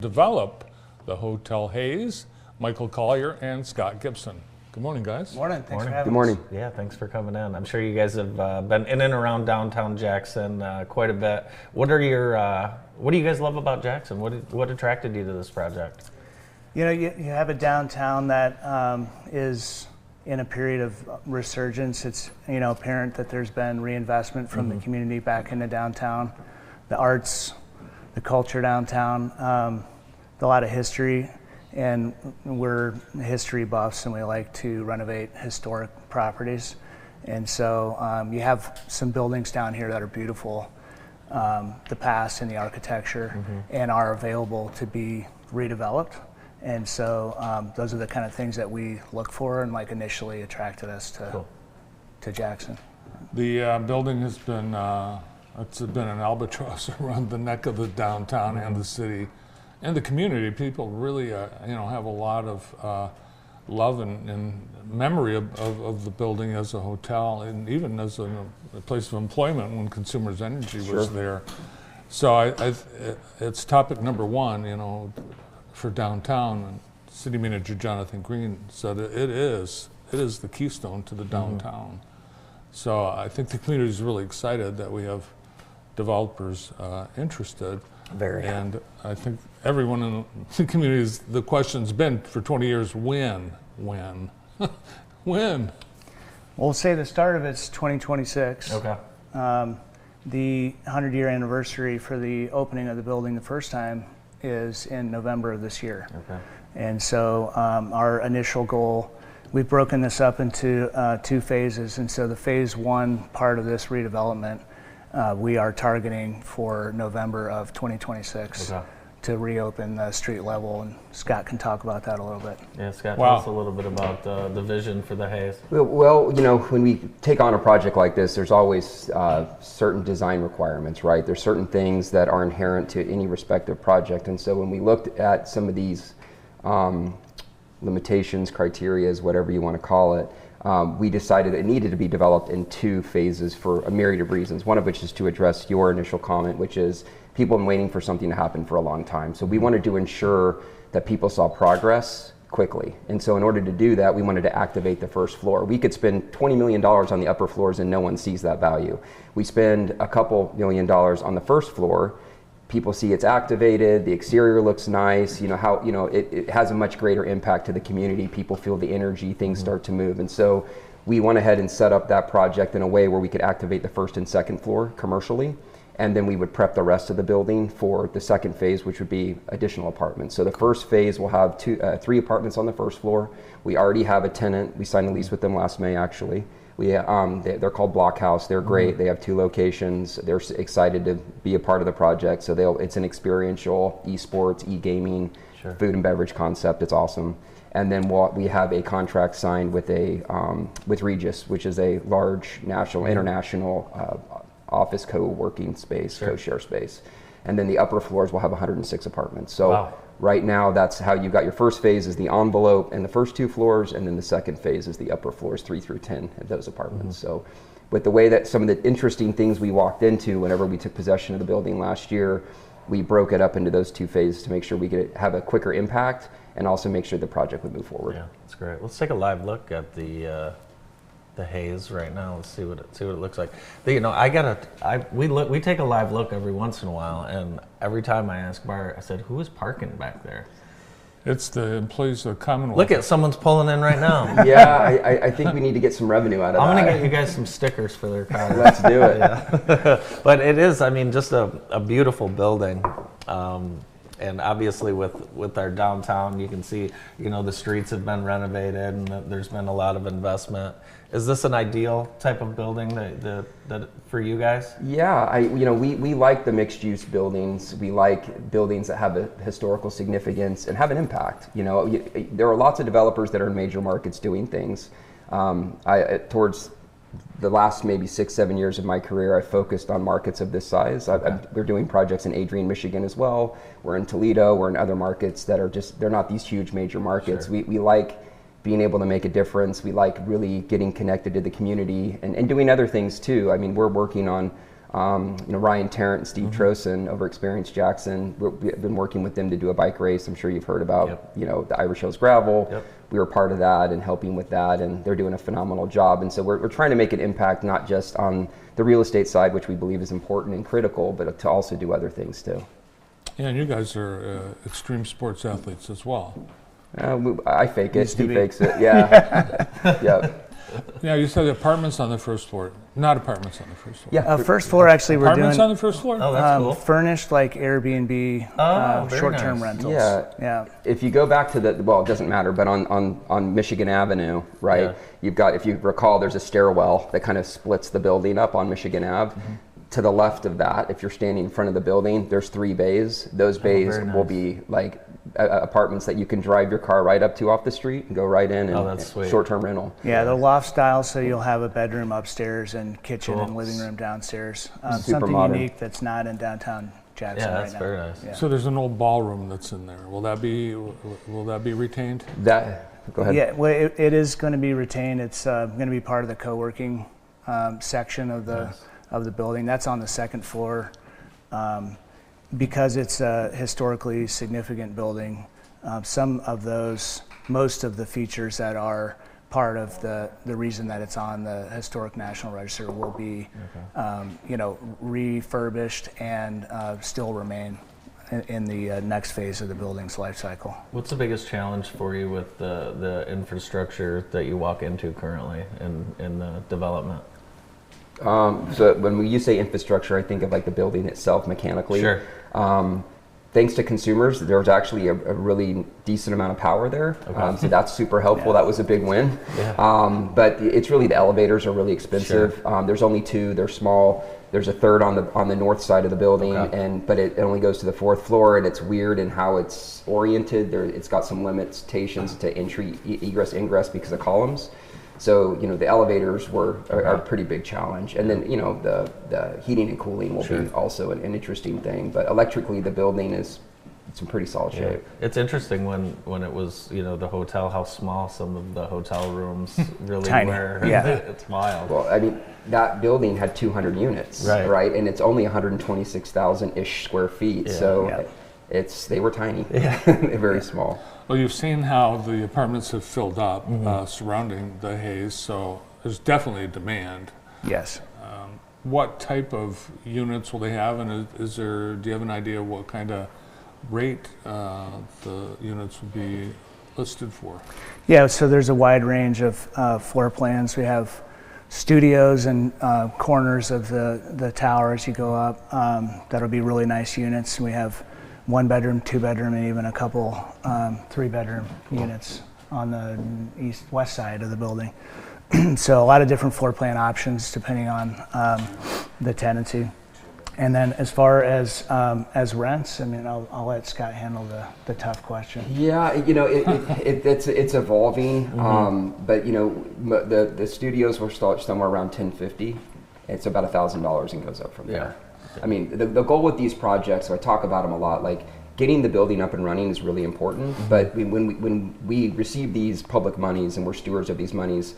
develop the Hotel Hayes, Michael Collier and Scott Gibson. Good morning, guys. Morning. Thanks for having us. Good morning. Yeah, thanks for coming in. I'm sure you guys have been in and around downtown Jackson quite a bit. What do you guys love about Jackson? What attracted you to this project? You know, you have a downtown that is in a period of resurgence. It's, apparent that there's been reinvestment from the community back into downtown, the arts, the culture downtown, a lot of history. And we're history buffs and we like to renovate historic properties. And so you have some buildings down here that are beautiful, the past and the architecture, and are available to be redeveloped. And so those are the kind of things that we look for and initially attracted us to Jackson. The building has been, it's been an albatross around the neck of the downtown and the city. And the community, people really, have a lot of love and memory of the building as a hotel, and even as a place of employment when Consumers Energy was there. So it's topic number one, for downtown. And City Manager Jonathan Green said it is the keystone to the downtown. So I think the community is really excited that we have developers interested. And I think everyone in the community, the question's been for 20 years, when? When? We'll say the start of it's 2026. Okay. The 100-year anniversary for the opening of the building the first time is in November of this year. Okay. And so our initial goal, we've broken this up into 2 phases. And so the phase 1 part of this redevelopment, we are targeting for November of 2026 to reopen the street level, and Scott can talk about that a little bit. Yeah, Scott, tell us a little bit about the vision for the Hayes. Well, when we take on a project like this, there's always certain design requirements, right? There's certain things that are inherent to any respective project, and so when we looked at some of these limitations, criterias, whatever you want to call it, we decided it needed to be developed in 2 phases for a myriad of reasons, one of which is to address your initial comment, which is people have been waiting for something to happen for a long time. So we wanted to ensure that people saw progress quickly. And so in order to do that, we wanted to activate the first floor. We could spend $20 million on the upper floors and no one sees that value. We spend a couple $1 million on the first floor. People see it's activated, the exterior looks nice, it has a much greater impact to the community. People feel the energy, things start to move. And so we went ahead and set up that project in a way where we could activate the first and second floor commercially, and then we would prep the rest of the building for the second phase, which would be additional apartments. So the first phase will have 3 apartments on the first floor. We already have a tenant. We signed a lease with them last May, actually. They're called Blockhouse. They're great. They have 2 locations. They're excited to be a part of the project. So it's an experiential esports, e-gaming, food and beverage concept. It's awesome. And then we have a contract signed with with Regis, which is a large international office co-working space, co-share space. And then the upper floors will have 106 apartments. So right now, that's how you got your first phase is the envelope and the first 2 floors, and then the second phase is the upper floors 3 through 10 of those apartments. So with the way that some of the interesting things we walked into whenever we took possession of the building last year, we broke it up into those 2 phases to make sure we could have a quicker impact and also make sure the project would move forward. Yeah, that's great. Let's take a live look at the Hayes right now. Let's see what it looks like. We take a live look every once in a while, and every time I ask Bart, I said, "Who is parking back there?" It's the employees of Commonwealth. Look at someone's pulling in right now. Yeah, I think we need to get some revenue out of that. I'm gonna get you guys some stickers for their car. Let's do it. Yeah. But it is, just a beautiful building. And obviously with our downtown, you can see, the streets have been renovated and there's been a lot of investment. Is this an ideal type of building that for you guys? Yeah, we like the mixed use buildings. We like buildings that have a historical significance and have an impact. There are lots of developers that are in major markets doing things. Towards the last maybe 6-7 years of my career, I focused on markets of this size. We're doing projects in Adrian, Michigan as well. We're in Toledo. We're in other markets that are they're not these huge major markets. We like being able to make a difference. We like really getting connected to the community and doing other things too. We're working on Ryan Tarrant and Steve Trosen over Experience Jackson. We've been working with them to do a bike race. I'm sure you've heard about, the Irish Hills Gravel. Yep. We were part of that and helping with that, and they're doing a phenomenal job. And so we're trying to make an impact, not just on the real estate side, which we believe is important and critical, but to also do other things too. Yeah, and you guys are extreme sports athletes as well. I fake it. He fakes it. Yeah. Yep. Yeah, you said apartments on the first floor, not apartments on the first floor. Yeah, first floor actually we're Apartments doing on the first floor? Oh, that's cool. furnished like Airbnb, very short-term nice. rentals. Yeah. If you go back to it doesn't matter, but on Michigan Avenue, right? Yeah. You've got, if you recall, there's a stairwell that kind of splits the building up on Michigan Ave. To the left of that, if you're standing in front of the building, there's 3 bays. Those bays will be like apartments that you can drive your car right up to off the street and go right in, and that's sweet. Short-term rental. Yeah, they're loft style, so you'll have a bedroom upstairs and kitchen and living room downstairs. Super Something modern. unique that's not in downtown Jackson Yeah, right that's now. very nice. Yeah. So there's an old ballroom that's in there. Will that be retained? Go ahead. Yeah, well, it is going to be retained. It's going to be part of the co-working section of the building. That's on the second floor. Because it's a historically significant building, most of the features that are part of the reason that it's on the Historic National Register will be, refurbished and still remain in the next phase of the building's life cycle. What's the biggest challenge for you with the infrastructure that you walk into currently in the development? So when you say infrastructure, I think of like the building itself mechanically. Sure. Thanks to consumers, there was actually a really decent amount of power there. Okay. So that's super helpful. Yeah. That was a big win. Yeah. But it's really, the elevators are really expensive. Sure. There's only 2. They're small. There's a third on the north side of the building, but it only goes to the 4th floor, and it's weird in how it's oriented. It's got some limitations to entry, egress, ingress because of columns. So, the elevators are a pretty big challenge. And then, the heating and cooling will be also an interesting thing. But electrically, the building is in pretty solid shape. It's interesting when it was, the hotel, how small some of the hotel rooms really were. Yeah. It's wild. Well, I mean, that building had 200 units, right? And it's only 126,000-ish square feet. Yeah. So they were tiny, very small. Well, you've seen how the apartments have filled up surrounding the Hayes, so there's definitely a demand. Yes. What type of units will they have, and do you have an idea what kind of rate the units will be listed for? Yeah, so there's a wide range of floor plans. We have studios and corners of the tower as you go up. That'll be really nice units. We have 1-bedroom, 2-bedroom, and even a couple 3-bedroom units on the west side of the building. So a lot of different floor plan options depending on the tenancy. And then as far as rents, I mean, I'll let Scott handle the tough question. Yeah, it's evolving, but the studios will start somewhere around $1,050. It's about $1,000 and goes up from there. I mean, the goal with these projects, so I talk about them a lot, like getting the building up and running is really important, but when we receive these public monies and we're stewards of these monies,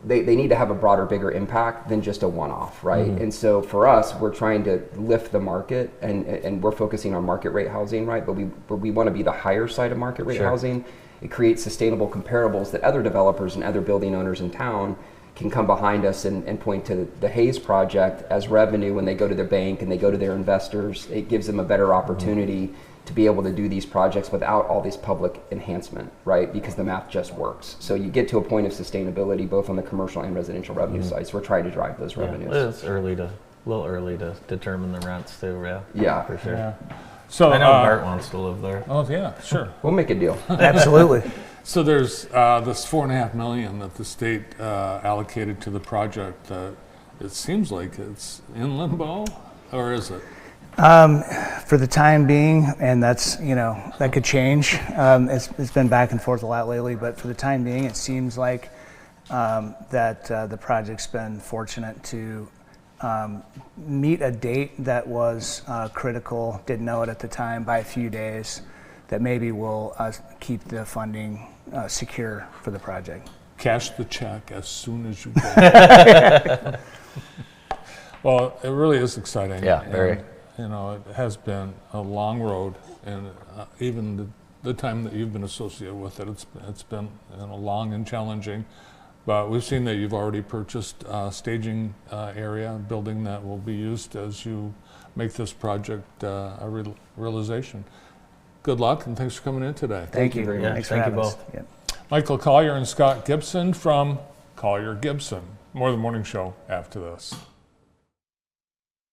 they need to have a broader, bigger impact than just a one-off, right? And so for us, we're trying to lift the market, and we're focusing on market rate housing, right? But we want to be the higher side of market rate housing. It creates sustainable comparables that other developers and other building owners in town can come behind us and point to the Hayes project as revenue when they go to their bank and they go to their investors. It gives them a better opportunity to be able to do these projects without all this public enhancement, right? Because the math just works. So you get to a point of sustainability both on the commercial and residential revenue side. So we're trying to drive those revenues. It's a little early to determine the rents too, yeah. For sure. Yeah. So I know Bart wants to live there. Oh yeah, sure. We'll make a deal. Absolutely. So there's this $4.5 million that the state allocated to the project. It seems like it's in limbo, or is it? For the time being, and that's that could change. It's been back and forth a lot lately, but for the time being, it seems like that the project's been fortunate to meet a date that was critical. Didn't know it at the time by a few days. That maybe will keep the funding secure for the project. Cash the check as soon as you get it. Well, it really is exciting. Yeah, very. And, you know, it has been a long road, and even the time that you've been associated with it, it's been, you know, long and challenging. But we've seen that you've already purchased a staging area, a building that will be used as you make this project a realization. Good luck, and thanks for coming in today. Thank you very much. Thanks Thank for you having us. both. Yeah. Michael Collier and Scott Gibson from Collier Gibson. More of the Morning Show after this.